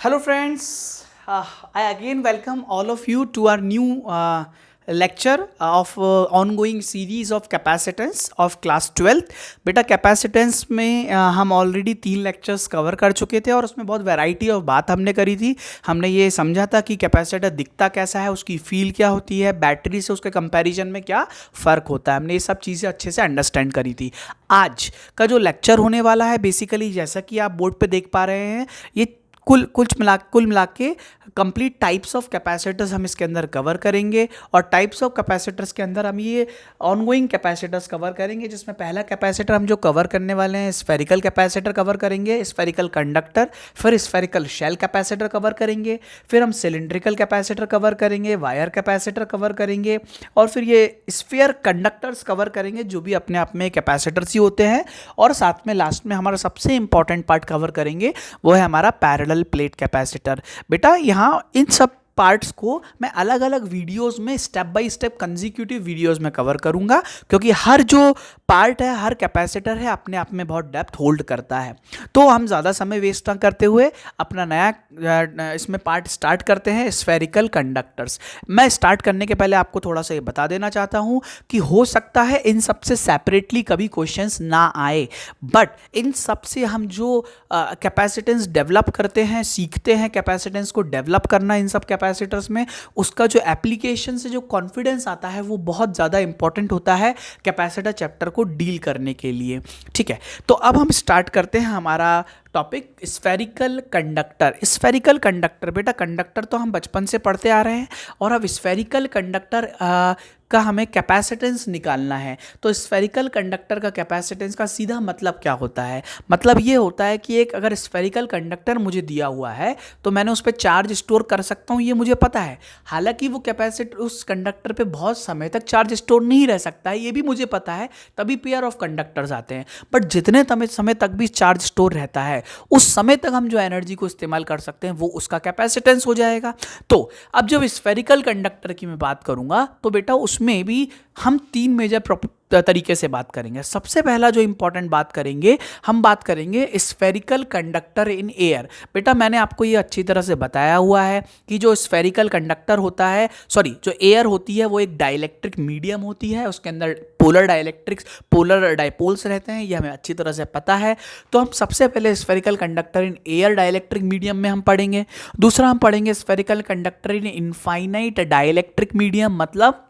Hello, friends. I again welcome all of you to our new lecture of ongoing series of capacitance of class 12th. बेटा capacitance में हम already 3 lectures cover कर चुके थे और उसमें बहुत वैरायटी ऑफ बात हमने करी थी. हमने ये समझा था कि कैपेसिटर दिखता कैसा है, उसकी फील क्या होती है, बैटरी से उसके कंपैरिजन में क्या फ़र्क होता है. हमने ये सब चीज़ें अच्छे से अंडरस्टैंड करी थी. आज का जो लेक्चर होने वाला है बेसिकली जैसा कि आप बोर्ड पे देख पा रहे हैं, ये कुल मिला के कंप्लीट टाइप्स ऑफ कैपेसिटर्स हम इसके अंदर कवर करेंगे. और टाइप्स ऑफ कैपेसिटर्स के अंदर हम ये ऑनगोइंग कैपेसिटर्स कवर करेंगे, जिसमें पहला कैपेसिटर हम जो कवर करने वाले हैं स्फेरिकल कैपेसिटर कवर करेंगे, स्फेरिकल कंडक्टर, फिर स्फेरिकल शेल कैपेसिटर कवर करेंगे, फिर हम सिलिंड्रिकल कैपेसिटर कवर करेंगे, वायर कैपेसिटर कवर करेंगे, और फिर ये स्फीयर कंडक्टर्स कवर करेंगे जो भी अपने आप में कैपेसिटर्स ही होते हैं. और साथ में लास्ट में हमारा सबसे इंपॉर्टेंट पार्ट कवर करेंगे, वो है हमारा पैरेलल प्लेट कैपेसिटर. बेटा यहाँ इन सब पार्ट्स को मैं अलग अलग वीडियोस में step by step consecutive videos में कवर करूंगा, क्योंकि हर जो पार्ट है, हर कैपेसिटर है, अपने आप में बहुत डेप्थ होल्ड करता है. तो हम ज़्यादा समय वेस्ट ना करते हुए अपना नया इसमें पार्ट स्टार्ट करते हैं, स्फेरिकल कंडक्टर्स. मैं स्टार्ट करने के पहले आपको थोड़ा सा ये बता देना चाहता हूँ कि हो सकता है इन सबसे सेपरेटली कभी क्वेश्चंस ना आए, बट इन सबसे हम जो कैपेसिटेंस डेवलप करते हैं, सीखते हैं कैपेसिटेंस को डेवलप करना इन सब कैपेसिटर्स में, उसका जो एप्लीकेशन से जो कॉन्फिडेंस आता है वो बहुत ज़्यादा इंपॉर्टेंट होता है कैपेसिटर चैप्टर को डील करने के लिए. ठीक है, तो अब हम स्टार्ट करते हैं हमारा topic spherical conductor. Spherical conductor, बेटा कंडक्टर तो हम बचपन से पढ़ते आ रहे हैं, और अब स्फेरिकल कंडक्टर का हमें कैपेसिटेंस निकालना है. तो स्फेरिकल कंडक्टर का कैपेसिटेंस का सीधा मतलब क्या होता है? मतलब ये होता है कि एक अगर स्फेरिकल कंडक्टर मुझे दिया हुआ है तो मैंने उस पर चार्ज स्टोर कर सकता हूँ, ये मुझे पता है. हालांकि वो कैपेसिटर उस कंडक्टर पे बहुत समय तक चार्ज स्टोर नहीं रह सकता है, ये भी मुझे पता है, तभी पेयर ऑफ कंडक्टर्स आते हैं. बट जितने समय तक भी चार्ज स्टोर रहता है, उस समय तक हम जो एनर्जी को इस्तेमाल कर सकते हैं वो उसका कैपेसिटेंस हो जाएगा. तो अब जब स्फेरिकल कंडक्टर की मैं बात करूंगा तो बेटा उसमें भी हम 3 मेजर तरीके से बात करेंगे. सबसे पहला जो इंपॉर्टेंट बात करेंगे, हम बात करेंगे स्फेरिकल कंडक्टर इन एयर. बेटा मैंने आपको ये अच्छी तरह से बताया हुआ है कि जो स्फेरिकल कंडक्टर होता है, जो एयर होती है वो एक डाइलेक्ट्रिक मीडियम होती है, उसके अंदर पोलर डाइपोल्स रहते हैं, ये हमें अच्छी तरह से पता है. तो हम सबसे पहले spherical conductor in air dielectric medium में हम पढ़ेंगे. दूसरा हम पढ़ेंगे स्फेरिकल कंडक्टर इन इनफाइनाइट डाइलेक्ट्रिक मीडियम. मतलब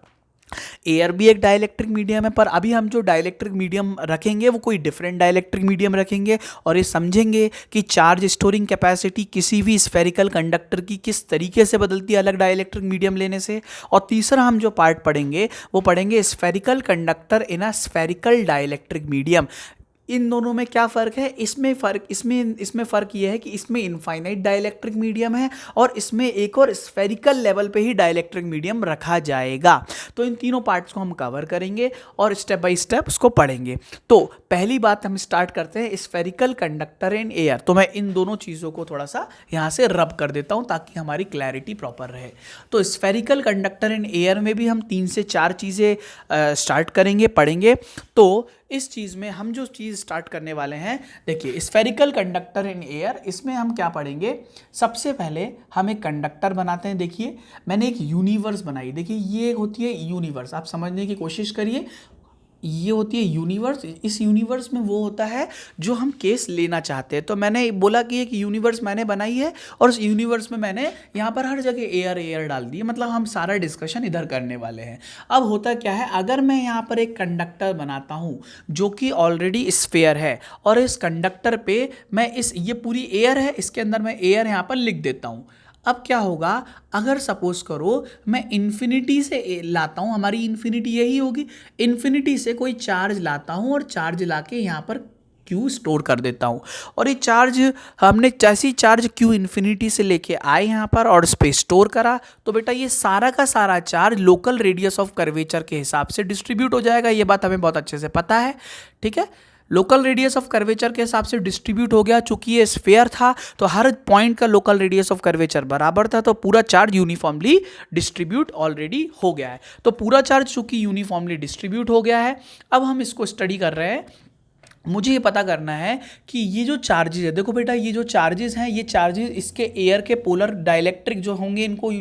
एयर भी एक डाइलेक्ट्रिक मीडियम है, पर अभी हम जो डाइलेक्ट्रिक मीडियम रखेंगे वो कोई डिफरेंट डाइलेक्ट्रिक मीडियम रखेंगे, और ये समझेंगे कि चार्ज स्टोरिंग कैपेसिटी किसी भी स्फेरिकल कंडक्टर की किस तरीके से बदलती है अलग डाइलेक्ट्रिक मीडियम लेने से. और तीसरा हम जो पार्ट पढ़ेंगे वो पढ़ेंगे spherical conductor in a spherical dielectric medium. इन दोनों में क्या फ़र्क है? इसमें फ़र्क ये है कि इसमें इनफाइनाइट डाइलेक्ट्रिक मीडियम है और इसमें एक और स्फेरिकल लेवल पे ही डाइलेक्ट्रिक मीडियम रखा जाएगा. तो इन तीनों पार्ट्स को हम कवर करेंगे और स्टेप बाय स्टेप उसको पढ़ेंगे. तो पहली बात हम स्टार्ट करते हैं स्फेरिकल कंडक्टर इन एयर. तो मैं इन दोनों चीज़ों को थोड़ा सा यहाँ से रब कर देता हूँ ताकि हमारी क्लैरिटी प्रॉपर रहे. तो स्फेरिकल कंडक्टर इन एयर में भी हम 3 से 4 चीज़ें स्टार्ट करेंगे, पढ़ेंगे. तो इस चीज़ में हम जो चीज़ स्टार्ट करने वाले हैं, देखिए स्फेरिकल कंडक्टर इन एयर, इसमें हम क्या पढ़ेंगे? सबसे पहले हम एक कंडक्टर बनाते हैं. देखिए मैंने एक यूनिवर्स बनाई. देखिए ये होती है यूनिवर्स, आप समझने की कोशिश करिए. ये होती है यूनिवर्स. इस यूनिवर्स में वो होता है जो हम केस लेना चाहते हैं. तो मैंने बोला कि एक यूनिवर्स मैंने बनाई है और उस यूनिवर्स में मैंने यहाँ पर हर जगह एयर डाल दी. मतलब हम सारा डिस्कशन इधर करने वाले हैं. अब होता क्या है, अगर मैं यहाँ पर एक कंडक्टर बनाता हूँ जो कि ऑलरेडी स्फीयर है, और इस कंडक्टर पे मैं ये पूरी एयर है, इसके अंदर मैं एयर यहाँ पर लिख देता हूँ. अब क्या होगा, अगर सपोज करो मैं इन्फिनिटी से लाता हूँ, हमारी इन्फिनिटी यही होगी, इन्फिनिटी से कोई चार्ज लाता हूँ और चार्ज लाके यहाँ पर Q स्टोर कर देता हूँ. और ये चार्ज हमने जैसी चार्ज Q इन्फिनिटी से लेके आए यहाँ पर और इस पे स्टोर करा, तो बेटा ये सारा का सारा charge local radius of curvature के हिसाब से डिस्ट्रीब्यूट हो जाएगा. ये बात हमें बहुत अच्छे से पता है. ठीक है, लोकल रेडियस ऑफ कर्वेचर के हिसाब से डिस्ट्रीब्यूट हो गया. चूंकि ये स्फीयर था तो हर पॉइंट का लोकल रेडियस ऑफ कर्वेचर बराबर था, तो पूरा चार्ज यूनिफॉर्मली डिस्ट्रीब्यूट ऑलरेडी हो गया है. तो पूरा चार्ज चूंकि यूनिफॉर्मली डिस्ट्रीब्यूट हो गया है, अब हम इसको स्टडी कर रहे हैं मुझे ये पता करना है कि ये जो चार्जेस है, देखो बेटा ये जो चार्जेस हैं, ये चार्जेस इसके एयर के पोलर डाइलेक्ट्रिक जो होंगे इनको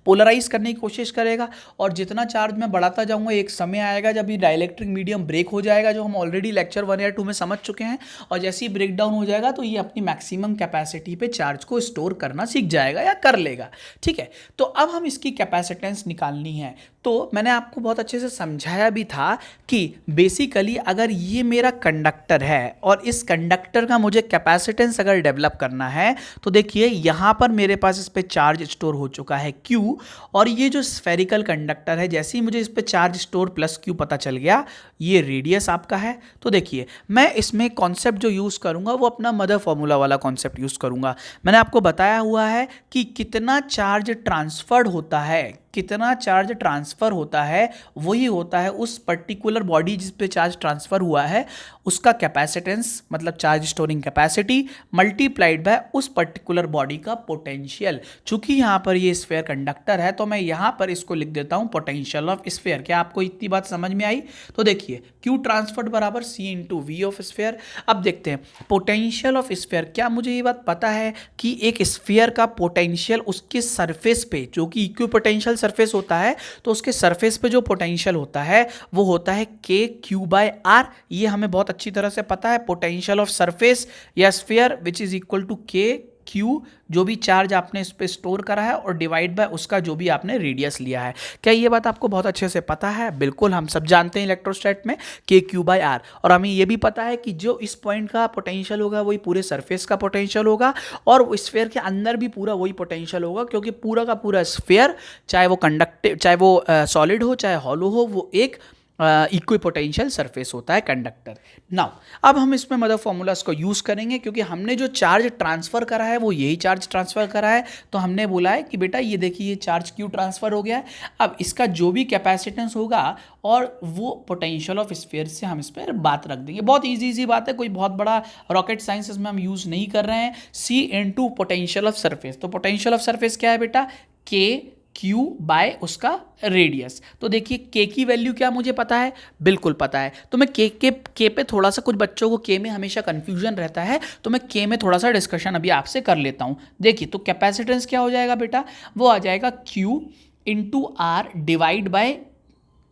पोलराइज करने की कोशिश करेगा, और जितना चार्ज मैं बढ़ाता जाऊंगा एक समय आएगा जब ये डाइलेक्ट्रिक मीडियम ब्रेक हो जाएगा, जो हम ऑलरेडी लेक्चर 1 या 2 में समझ चुके हैं, और जैसे ही ब्रेक डाउन हो जाएगा तो ये अपनी मैक्सिमम कैपेसिटी पे चार्ज को स्टोर करना सीख जाएगा या कर लेगा। ठीक है, तो अब हम इसकी कैपेसिटेंस निकालनी है। तो मैंने आपको बहुत अच्छे से समझाया भी था कि बेसिकली अगर ये मेरा कंडक्टर है और इस कंडक्टर का मुझे कैपेसिटेंस अगर डेवलप करना है तो देखिए यहाँ पर मेरे पास इस पे चार्ज स्टोर हो चुका है Q, और ये जो स्फेरिकल कंडक्टर है, जैसे ही मुझे इस पे चार्ज स्टोर प्लस Q पता चल गया, ये रेडियस आपका है। तो देखिए मैं इसमें कॉन्सेप्ट जो यूज़ करूँगा वो अपना मदर फॉर्मूला वाला कॉन्सेप्ट यूज़ करूँगा। मैंने आपको बताया हुआ है कि कितना चार्ज ट्रांसफर्ड होता है, कितना चार्ज ट्रांसफ़र होता है वही होता है उस पर्टिकुलर बॉडी जिस पे चार्ज ट्रांसफ़र हुआ है उसका कैपेसिटेंस, मतलब charge storing capacity multiplied by उस पर्टिकुलर बॉडी का पोटेंशियल। चूंकि यहाँ पर ये स्फीयर कंडक्टर है तो मैं यहाँ पर इसको लिख देता हूँ पोटेंशियल ऑफ स्फीयर। क्या आपको इतनी बात समझ में आई? तो देखिए Q ट्रांसफर्ड बराबर C into V of sphere. अब देखते हैं पोटेंशियल ऑफ स्फीयर। क्या मुझे ये बात पता है कि एक स्फीयर का पोटेंशियल उसके सरफेस पे, जो कि इक्विपोटेंशियल सरफेस होता है, तो उसके सरफेस पे जो पोटेंशियल होता है वो होता है KQ/R। ये हमें बहुत अच्छी तरह से पता है। पोटेंशियल ऑफ सरफेस या sphere which is equal to KQ, जो भी चार्ज आपने इस पे स्टोर करा है, और डिवाइड बाय उसका जो भी आपने रेडियस लिया है। क्या ये बात आपको बहुत अच्छे से पता है? बिल्कुल, हम सब जानते हैं इलेक्ट्रोस्टैट में KQ/R, और हमें ये भी पता है कि जो इस पॉइंट का पोटेंशियल होगा वही पूरे सरफेस का पोटेंशियल होगा, और स्फीयर के अंदर भी पूरा वही पोटेंशियल होगा, क्योंकि पूरा का पूरा स्फीयर, चाहे वो कंडक्टिव, चाहे वो सॉलिड हो चाहे हॉलो हो, वो एक इक्विपोटेंशियल सरफेस होता है कंडक्टर। नाउ अब हम इसमें मदर फॉर्मूलाज को यूज़ करेंगे, क्योंकि हमने जो चार्ज ट्रांसफ़र करा है वो यही चार्ज ट्रांसफ़र करा है। तो हमने बोला है कि बेटा ये देखिए ये चार्ज Q ट्रांसफ़र हो गया है, अब इसका जो भी कैपेसिटेंस होगा और वो पोटेंशियल ऑफ स्फीयर से हम इस पर बात रख देंगे। बहुत ईजी बात है, कोई बहुत बड़ा रॉकेट साइंस इसमें हम यूज़ नहीं कर रहे हैं। C into potential of surface. तो पोटेंशियल ऑफ सरफेस क्या है बेटा? KQ बाय उसका रेडियस। तो देखिए K की वैल्यू क्या मुझे पता है? बिल्कुल पता है। तो मैं K पे थोड़ा सा, कुछ बच्चों को K में हमेशा कन्फ्यूजन रहता है, तो मैं K में थोड़ा सा डिस्कशन अभी आपसे कर लेता हूँ। देखिए तो कैपेसिटेंस क्या हो जाएगा बेटा? वो आ जाएगा Q into R divide by,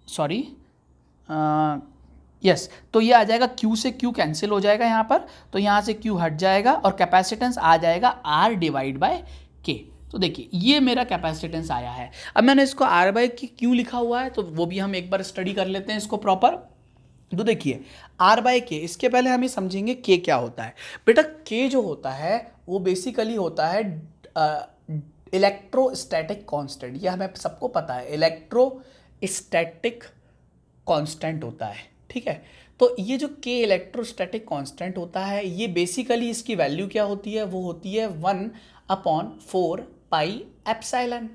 sorry yes, तो ये आ जाएगा Q से Q कैंसिल हो जाएगा यहाँ पर, तो यहाँ से Q हट जाएगा और कैपेसिटेंस आ जाएगा R डिवाइड बाय K। तो देखिए ये मेरा कैपेसिटेंस आया है। अब मैंने इसको R बाय K क्यों लिखा हुआ है तो वो भी हम एक बार स्टडी कर लेते हैं इसको प्रॉपर। तो देखिए R बाय K, इसके पहले हम ये समझेंगे K क्या होता है। बेटा K जो होता है वो बेसिकली होता है इलेक्ट्रोस्टैटिक कांस्टेंट। ये हमें सबको पता है, इलेक्ट्रोस्टैटिक कांस्टेंट होता है। ठीक है, तो ये जो K इलेक्ट्रोस्टैटिक कांस्टेंट होता है, ये बेसिकली इसकी वैल्यू क्या होती है? वो होती है 1/4 पाई एप्सिलॉन।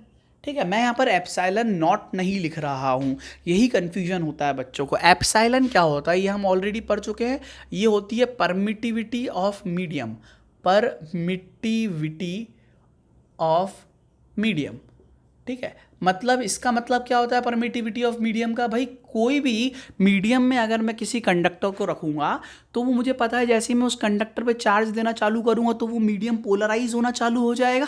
ठीक है, मैं यहाँ पर एप्सिलॉन नॉट नहीं लिख रहा हूँ, यही कन्फ्यूजन होता है बच्चों को। एप्सिलॉन क्या होता है ये हम ऑलरेडी पढ़ चुके हैं। ये होती है permittivity of medium, permittivity of medium. ठीक है, मतलब इसका मतलब क्या होता है परमिटिविटी ऑफ मीडियम का? भाई कोई भी मीडियम में अगर मैं किसी कंडक्टर को रखूँगा तो वो मुझे पता है जैसे ही मैं उस कंडक्टर पे चार्ज देना चालू करूँगा तो वो मीडियम पोलराइज होना चालू हो जाएगा,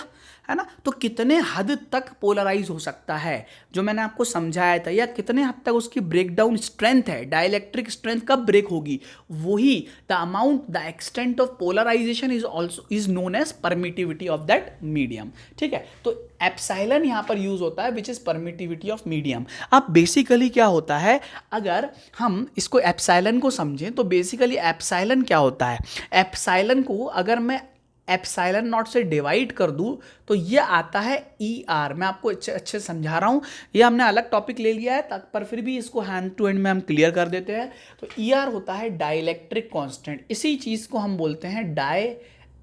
है ना। तो कितने हद तक पोलराइज हो सकता है जो मैंने आपको समझाया था, या कितने हद तक उसकी ब्रेक डाउन स्ट्रेंथ है, डाइलेक्ट्रिक स्ट्रेंथ कब ब्रेक होगी, वही the amount, the extent of polarization is also is known as permittivity of that medium. ठीक है, तो एप्सिलॉन यहाँ पर यूज होता है which is permittivity of medium. अब बेसिकली क्या होता है, अगर हम इसको एप्सिलॉन को समझें तो बेसिकली एप्सिलॉन क्या होता है? एप्सिलॉन को अगर मैं एप्सिलॉन नॉट से डिवाइड कर दूं तो ये आता है ER। मैं आपको अच्छे समझा रहा हूँ, ये हमने अलग टॉपिक ले लिया है पर फिर भी इसको हैंड टू हैंड में हम क्लियर कर देते हैं। तो ER होता है डाइलेक्ट्रिक कांस्टेंट, इसी चीज़ को हम बोलते हैं डाई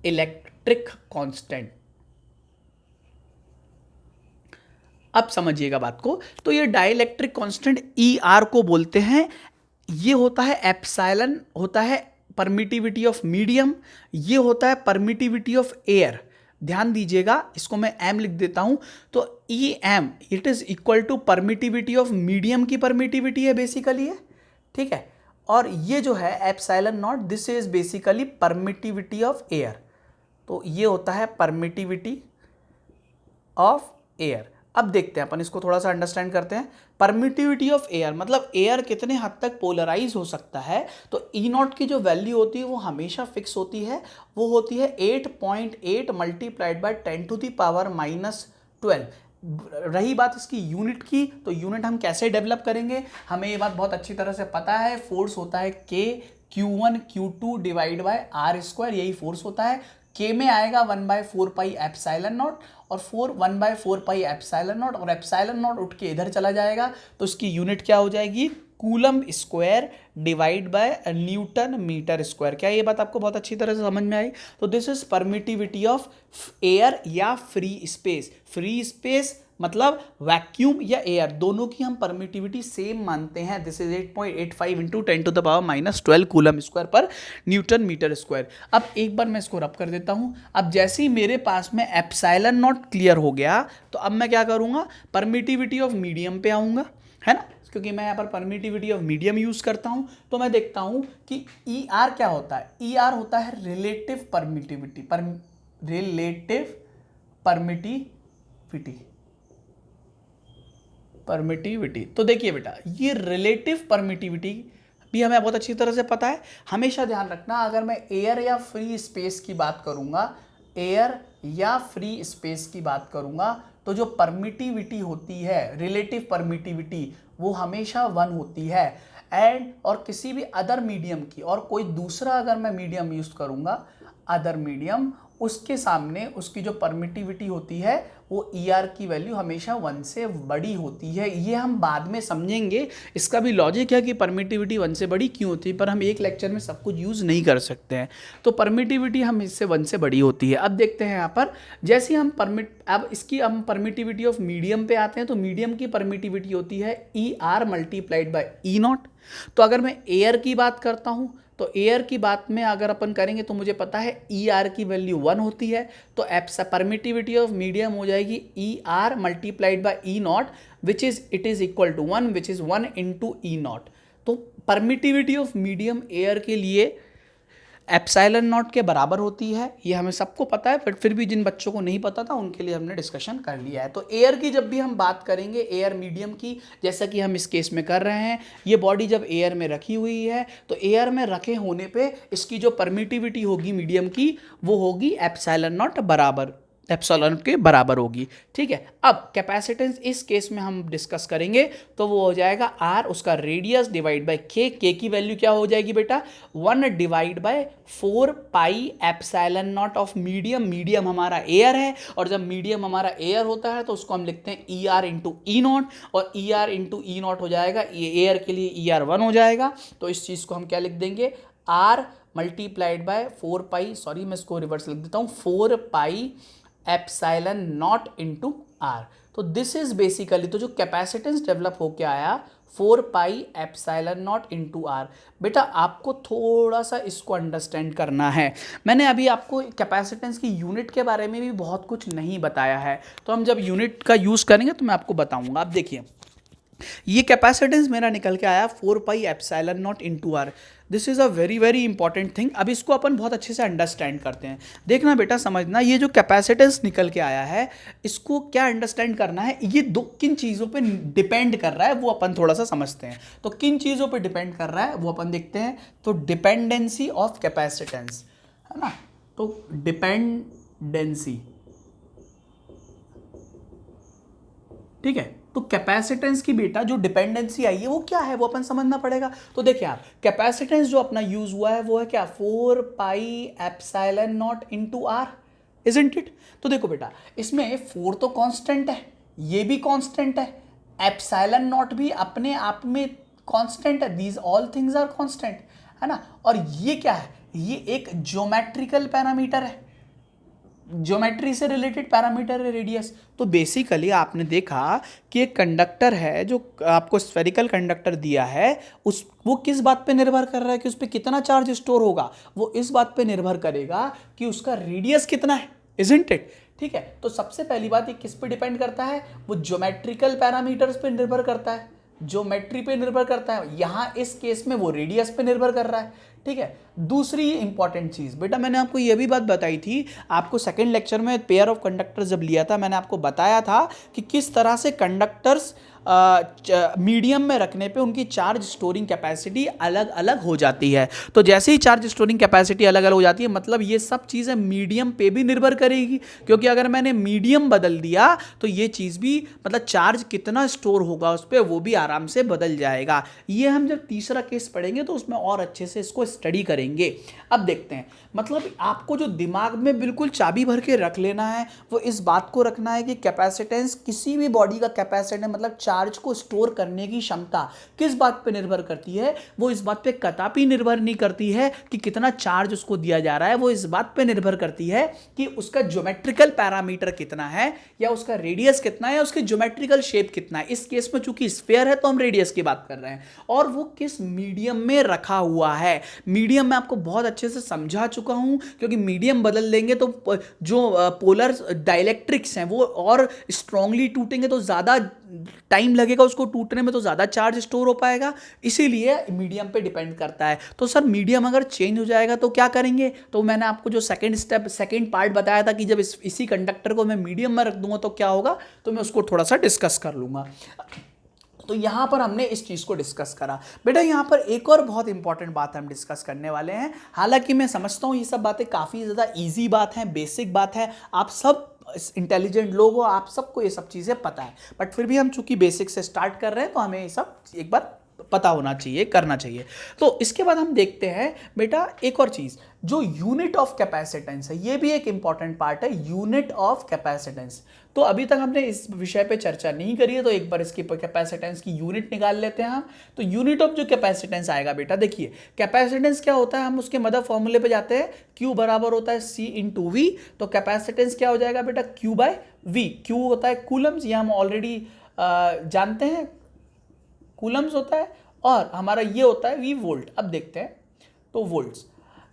इलेक्ट्रिक कांस्टेंट। अब समझिएगा बात को, तो ये डाइलेक्ट्रिक कांस्टेंट ER को बोलते हैं। ये होता है एप्सिलॉन, होता है परमिटिविटी ऑफ मीडियम, ये होता है परमिटिविटी ऑफ एयर। ध्यान दीजिएगा, इसको मैं M लिख देता हूं, तो EM it is equal to permittivity of medium की परमिटिविटी है बेसिकली है। ठीक है, और ये जो है epsilon naught, this is basically permittivity of air. तो ये होता है परमिटिविटी ऑफ एयर। अब देखते हैं अपन इसको थोड़ा सा अंडरस्टैंड करते हैं। परमिटिविटी ऑफ एयर मतलब एयर कितने हद तक पोलराइज हो सकता है। तो ई नॉट की जो वैल्यू होती है वो हमेशा फिक्स होती है, वो होती है 8.8 मल्टीप्लाइड बाय 10⁻⁻12। रही बात इसकी यूनिट की, तो यूनिट हम कैसे डेवलप करेंगे, हमें ये बात बहुत अच्छी तरह से पता है। फोर्स होता है K Q1 Q2 divide by R square, यही फोर्स होता है। K में आएगा 1/4 पाई एप्सिलॉन नॉट और 1/4 पाई एप्सिलॉन नॉट, और एप्सिलॉन नॉट उठ के इधर चला जाएगा तो इसकी यूनिट क्या हो जाएगी, coulomb square divide by newton metre square. क्या ये बात आपको बहुत अच्छी तरह से समझ में आई। तो this is permittivity of air या फ्री स्पेस। फ्री स्पेस मतलब वैक्यूम या एयर, दोनों की हम परमिटिविटी सेम मानते हैं। This is 8.85 into 10⁻⁻12 coulomb square पर न्यूटन मीटर स्क्वायर। अब एक बार मैं इसको रब कर देता हूं। अब जैसे ही मेरे पास में एप्सिलॉन नॉट क्लियर हो गया, तो अब मैं क्या करूंगा, परमिटिविटी ऑफ मीडियम पे आऊंगा, है ना, क्योंकि मैं यहाँ पर परमिटिविटी ऑफ मीडियम यूज करता हूँ। तो मैं देखता हूँ कि ई आर क्या होता है। ई आर होता है रिलेटिव परमिटिविटी, रिलेटिव परमिटिविटी। तो देखिए बेटा, ये रिलेटिव परमिटिविटी भी हमें बहुत अच्छी तरह से पता है। हमेशा ध्यान रखना, अगर मैं एयर या फ्री स्पेस की बात करूंगा, एयर या फ्री स्पेस की बात करूंगा, तो जो परमिटिविटी होती है, रिलेटिव परमिटिविटी, वो हमेशा 1 होती है। एंड और किसी भी अदर मीडियम की, और कोई दूसरा अगर मैं मीडियम यूज करूंगा, अदर मीडियम, उसके सामने उसकी जो परमिटिविटी होती है वो ई आर की वैल्यू हमेशा 1 से बड़ी होती है। ये हम बाद में समझेंगे, इसका भी लॉजिक है कि परमिटिविटी 1 से बड़ी क्यों होती है, पर हम एक लेक्चर में सब कुछ यूज़ नहीं कर सकते हैं। तो परमिटिविटी हम इससे 1 से बड़ी होती है। अब देखते हैं यहाँ पर, जैसे हम अब इसकी हम परमिटिविटी ऑफ मीडियम पे आते हैं, तो मीडियम की परमिटिविटी होती है ई R multiplied by E naught. तो अगर मैं एयर की बात करता हूँ, तो एयर की बात में अगर अपन करेंगे तो मुझे पता है ई आर की वैल्यू 1 होती है। तो परमिटिविटी ऑफ मीडियम हो जाएगी E R multiplied by E naught, which is it is equal to 1, which is 1 into E naught. तो परमिटिविटी ऑफ मीडियम एयर के लिए एप्सिलॉन नॉट के बराबर होती है, ये हमें सबको पता है, बट फिर भी जिन बच्चों को नहीं पता था उनके लिए हमने डिस्कशन कर लिया है। तो एयर की जब भी हम बात करेंगे, एयर मीडियम की, जैसा कि हम इस केस में कर रहे हैं, ये बॉडी जब एयर में रखी हुई है, तो एयर में रखे होने पे इसकी जो परमिटिविटी होगी मीडियम की, वो होगी एप्सिलॉन नॉट बराबर, एप्सिलॉन के बराबर होगी। ठीक है, अब कैपेसिटेंस इस केस में हम डिस्कस करेंगे, तो वो हो जाएगा आर, उसका रेडियस डिवाइड बाय के। के की वैल्यू क्या हो जाएगी बेटा, 1 divide by 4 pi epsilon not of medium. Medium हमारा एयर है, और जब मीडियम हमारा एयर होता है तो उसको हम लिखते हैं E R into E not, और E R into E not हो जाएगा, ये एयर के लिए ई आर 1 हो जाएगा। तो इस चीज़ को हम क्या लिख देंगे, R multiplied by 4 pi, sorry मैं इसको रिवर्स लिख देता हूँ, 4 pi epsilon naught into R. तो दिस इज बेसिकली, तो जो कैपेसिटेंस डेवलप होके आया 4 pi epsilon naught into R. बेटा आपको थोड़ा सा इसको अंडरस्टैंड करना है। मैंने अभी आपको कैपेसिटेंस की यूनिट के बारे में भी बहुत कुछ नहीं बताया है, तो हम जब यूनिट का यूज़ करेंगे तो मैं आपको बताऊंगा। आप देखिए, ये कैपेसिटेंस मेरा निकल के आया 4 pi epsilon naught into R. This is a very very important thing. अब इसको अपन बहुत अच्छे से अंडरस्टैंड करते हैं। देखना बेटा, समझना, ये जो कैपेसिटेंस निकल के आया है, इसको क्या अंडरस्टैंड करना है, ये दो किन चीज़ों पे डिपेंड कर रहा है वो अपन थोड़ा सा समझते हैं। तो किन चीज़ों पे डिपेंड कर रहा है वो अपन देखते हैं। तो डिपेंडेंसी ऑफ कैपेसिटेंस, है ना, तो डिपेंडेंसी, ठीक है। तो कैपेसिटेंस की बेटा जो डिपेंडेंसी आई है वो क्या है, वो अपन समझना पड़ेगा। तो देखिए आप, कैपेसिटेंस जो अपना यूज हुआ है वो है क्या, 4 pi epsilon naught into R, isn't it. तो देखो बेटा, इसमें 4 तो कांस्टेंट है, ये भी कांस्टेंट है, एप्सिलॉन नॉट भी अपने आप में कांस्टेंट है, these all things are constant, है ना। और ये क्या है, ये एक ज्योमेट्रिकल पैरामीटर है, ज्योमेट्री से रिलेटेड पैरामीटर है रेडियस। तो बेसिकली आपने देखा कि एक कंडक्टर है जो आपको स्फेरिकल कंडक्टर दिया है, वो किस बात पे निर्भर कर रहा है कि उस पर कितना चार्ज स्टोर होगा, वो इस बात पे निर्भर करेगा कि उसका रेडियस कितना है, इजंट इट। ठीक है, तो सबसे पहली बात, ये किस पे डिपेंड करता है, वो ज्योमेट्रिकल पैरामीटर्स पे निर्भर करता है। ज्योमेट्री पे निर्भर करता है, यहाँ इस केस में वो रेडियस पे निर्भर कर रहा है, ठीक है। दूसरी इंपॉर्टेंट चीज़ बेटा, मैंने आपको ये भी बात बताई थी, आपको सेकंड लेक्चर में पेयर ऑफ कंडक्टर्स जब लिया था, मैंने आपको बताया था कि किस तरह से कंडक्टर्स मीडियम में रखने पे उनकी चार्ज स्टोरिंग कैपेसिटी अलग अलग हो जाती है। तो जैसे ही चार्ज स्टोरिंग कैपेसिटी अलग अलग हो जाती है, मतलब ये सब चीज़ें मीडियम पे भी निर्भर करेगी, क्योंकि अगर मैंने मीडियम बदल दिया तो ये चीज़ भी, मतलब चार्ज कितना स्टोर होगा उस पर, वो भी आराम से बदल जाएगा। ये हम जब तीसरा केस पढ़ेंगे तो उसमें और अच्छे से इसको स्टडी करेंगे। अब देखते हैं, मतलब आपको जो दिमाग में बिल्कुल चाबी भर के रख लेना है वो इस बात को रखना है कि कैपेसिटेंस, किसी भी बॉडी का कैपेसिटेंस मतलब चार्ज को स्टोर करने की क्षमता किस बात पे निर्भर करती है, वो इस बात पे कदापि निर्भर नहीं करती है कि कितना चार्ज उसको दिया जा रहा है, वो इस बात पे निर्भर करती है कि उसका ज्योमेट्रिकल पैरामीटर कितना है, या उसका रेडियस कितना है, या उसकी ज्योमेट्रिकल शेप कितना है। इस केस में चूंकि स्फीयर है तो हम रेडियस की बात कर रहे हैं, और वो किस मीडियम में रखा हुआ है। मीडियम में आपको बहुत अच्छे से समझा चुका हूं, क्योंकि मीडियम बदल देंगे तो जो पोलर डाइलेक्ट्रिक्स हैं वो और स्ट्रांगली टूटेंगे, तो ज़्यादा टाइम लगेगा उसको टूटने में, तो ज़्यादा चार्ज स्टोर हो पाएगा, इसीलिए मीडियम पे डिपेंड करता है। तो सर मीडियम अगर चेंज हो जाएगा तो क्या करेंगे, तो मैंने आपको जो सेकंड पार्ट बताया था कि जब इसी कंडक्टर को मैं मीडियम में रख दूंगा तो क्या होगा, तो मैं उसको थोड़ा सा डिस्कस कर लूँगा। तो यहाँ पर हमने इस चीज़ को डिस्कस करा। बेटा यहाँ पर एक और बहुत इंपॉर्टेंट बात हम डिस्कस करने वाले हैं, हालांकि मैं समझता हूँ ये सब बातें काफ़ी ज़्यादा ईजी बात हैं, बेसिक बात है, आप सब इंटेलिजेंट लोग हो, आप सबको ये सब चीज़ें पता है, बट फिर भी हम चूंकि बेसिक से स्टार्ट कर रहे हैं तो हमें ये सब एक बार पता होना चाहिए, करना चाहिए। तो इसके बाद हम देखते हैं बेटा एक और चीज़, जो यूनिट ऑफ कैपेसिटेंस है, ये भी एक इंपॉर्टेंट पार्ट है, यूनिट ऑफ कैपेसिटेंस। तो अभी तक हमने इस विषय पे चर्चा नहीं करी है, तो एक बार इसकी कैपेसिटेंस की यूनिट निकाल लेते हैं हम। तो यूनिट ऑफ जो कैपेसिटेंस आएगा बेटा, देखिए कैपेसिटेंस क्या होता है, हम उसके मदर फॉर्मूले पे जाते हैं, Q बराबर होता है C इंटू वी। तो कैपेसिटेंस क्या हो जाएगा बेटा, Q बाय वी। Q होता है कूलम्स, ये हम ऑलरेडी जानते हैं, कूलम्स होता है, और हमारा ये होता है V वोल्ट। अब देखते हैं तो वोल्ट्स,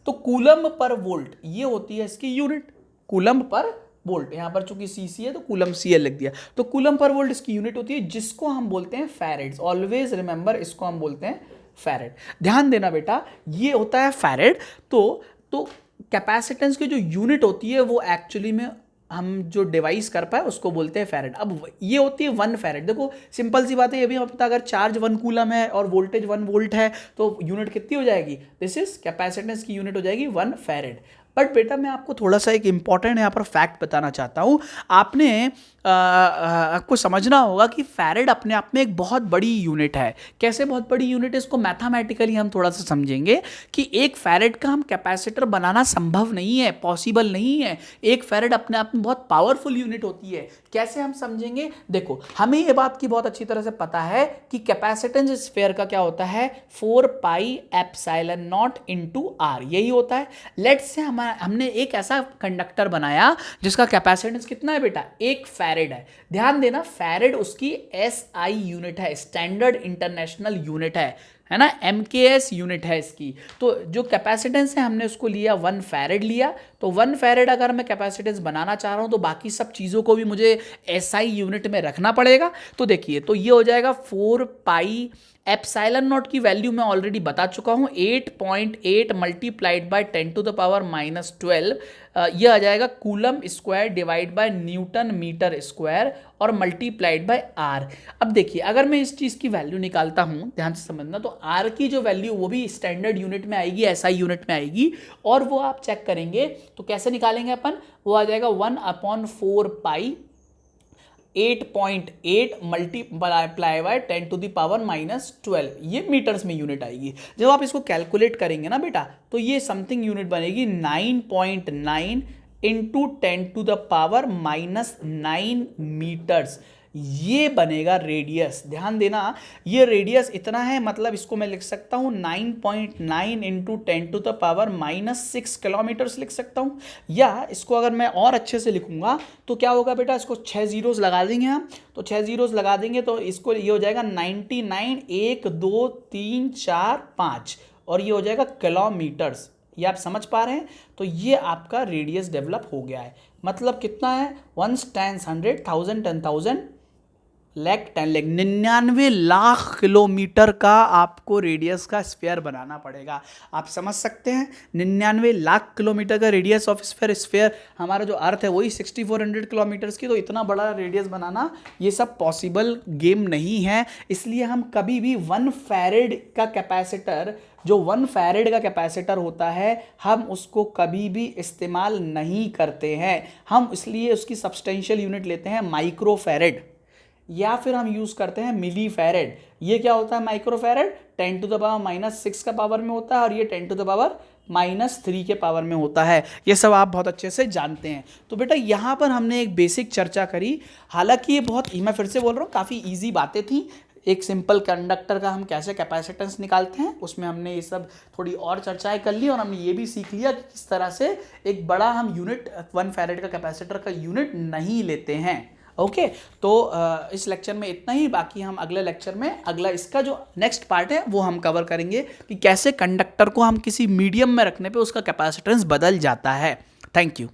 तो कूलम पर वोल्ट ये होती है इसकी यूनिट, कूलम पर वोल्ट, यहाँ पर चूंकि सीसी है तो कूलम CL लिख दिया, तो कूलम पर वोल्ट इसकी यूनिट होती है, जिसको हम बोलते हैं फैरेड्स। ऑलवेज रिमेंबर, इसको हम बोलते हैं फैरेड। ध्यान देना बेटा, ये होता है फैरेड। तो कैपेसिटेंस की जो यूनिट होती है वो एक्चुअली में हम जो डिवाइस कर पाए उसको बोलते हैं फैरेड। अब ये होती है 1 फैरेड। देखो सिंपल सी बात है, ये भी हमें पता, अगर चार्ज 1 कूलम है और वोल्टेज 1 वोल्ट है तो यूनिट कितनी हो जाएगी, दिस इज कैपेसिटेंस की यूनिट हो जाएगी 1 फैरेड। बट बेटा मैं आपको थोड़ा सा एक इंपॉर्टेंट यहाँ पर फैक्ट बताना चाहता हूँ। आपको समझना होगा कि फैरेड अपने आप में एक बहुत बड़ी यूनिट है। कैसे बहुत बड़ी यूनिट है, इसको मैथमेटिकली हम थोड़ा सा समझेंगे कि एक फैरेड का हम कैपेसिटर बनाना संभव नहीं है, पॉसिबल नहीं है। एक फैरेड अपने आप में बहुत पावरफुल यूनिट होती है। कैसे हम समझेंगे, देखो हमें ये बात की बहुत अच्छी तरह से पता है कि कैपेसिटेंस स्फीयर का क्या होता है, 4 pi epsilon naught into R, यही होता है। लेट्स से हमने एक ऐसा कंडक्टर बनाया जिसका कैपेसिटेंस कितना है बेटा, 1 फैरेड है। ध्यान देना, फैरेड उसकी SI यूनिट है, स्टैंडर्ड इंटरनेशनल यूनिट है ना, MKS यूनिट है इसकी। तो जो कैपेसिटेंस है हमने उसको लिया 1 फैरेड लिया। तो 1 फैरेड अगर मैं कैपेसिटेंस बनाना चाह रहा हूं तो बाकी सब चीज़ों को भी मुझे SI यूनिट में रखना पड़ेगा। तो देखिए, तो ये हो जाएगा 4 पाई एप्सिलॉन नॉट की वैल्यू मैं ऑलरेडी बता चुका हूं, 8.8 multiplied by 10 to the power -12, ये आ जाएगा coulomb square divide by newton metre square और मल्टीप्लाइड बाय आर। अब देखिए, अगर मैं इस चीज़ की वैल्यू निकालता हूं, ध्यान से समझना, तो आर की जो वैल्यू वो भी स्टैंडर्ड यूनिट में आएगी, SI यूनिट में आएगी, और वो आप चेक करेंगे तो कैसे निकालेंगे अपन, वो आ जाएगा 1/4 pi 8.8 multiply by 10 to the power -12, ये मीटर्स में यूनिट आएगी। जब आप इसको कैलकुलेट करेंगे ना बेटा, तो ये समथिंग यूनिट बनेगी 9.9 into 10 to the power -9 metres, ये बनेगा रेडियस। ध्यान देना, ये रेडियस इतना है, मतलब इसको मैं लिख सकता हूँ 9.9 into 10 to the power -6 kilometres लिख सकता हूँ। या इसको अगर मैं और अच्छे से लिखूंगा तो क्या होगा बेटा, इसको 6 जीरोस लगा देंगे हम, तो 6 जीरोस लगा देंगे तो इसको ये हो जाएगा 99, 1 2 3 4 5, और ये हो जाएगा किलोमीटर्स। ये आप समझ पा रहे हैं, तो ये आपका रेडियस डेवलप हो गया है। मतलब कितना है, 1 10 100 1000 10,000 99 लाख किलोमीटर का आपको रेडियस का स्फीयर बनाना पड़ेगा। आप समझ सकते हैं 99 लाख किलोमीटर का रेडियस ऑफ स्फीयर हमारा जो अर्थ है वही 6400 किलोमीटर्स की, तो इतना बड़ा रेडियस बनाना ये सब पॉसिबल गेम नहीं है। इसलिए हम कभी भी 1 फैरेड का कैपेसिटर, जो 1 फैरेड का कैपेसिटर होता है, हम उसको कभी भी इस्तेमाल नहीं करते हैं। हम इसलिए उसकी सब्सटेंशियल यूनिट लेते हैं माइक्रो फैरेड, या फिर हम यूज करते हैं मिली फैरेड। ये क्या होता है माइक्रो फैरेड? 10⁻⁻⁶ का पावर में होता है और ये 10⁻⁻³ के पावर में होता है। ये सब आप बहुत अच्छे से जानते हैं। तो बेटा यहाँ पर हमने एक बेसिक चर्चा करी। हालांकि ये बहुत, मैं फिर से बोल रहा हूँ, काफ़ी ईजी बातें थी। एक सिंपल कंडक्टर का हम कैसे कैपेसिटेंस निकालते हैं उसमें हमने ये सब थोड़ी और चर्चाएं कर ली, और हमने ये भी सीख लिया कि किस तरह से एक बड़ा हम यूनिट 1 फैरेड का कैपेसिटर का यूनिट नहीं लेते हैं। ओके, तो इस लेक्चर में इतना ही। बाकी हम अगले लेक्चर में अगला इसका जो नेक्स्ट पार्ट है वो हम कवर करेंगे कि कैसे कंडक्टर को हम किसी मीडियम में रखने पे उसका कैपेसिटेंस बदल जाता है। Thank you.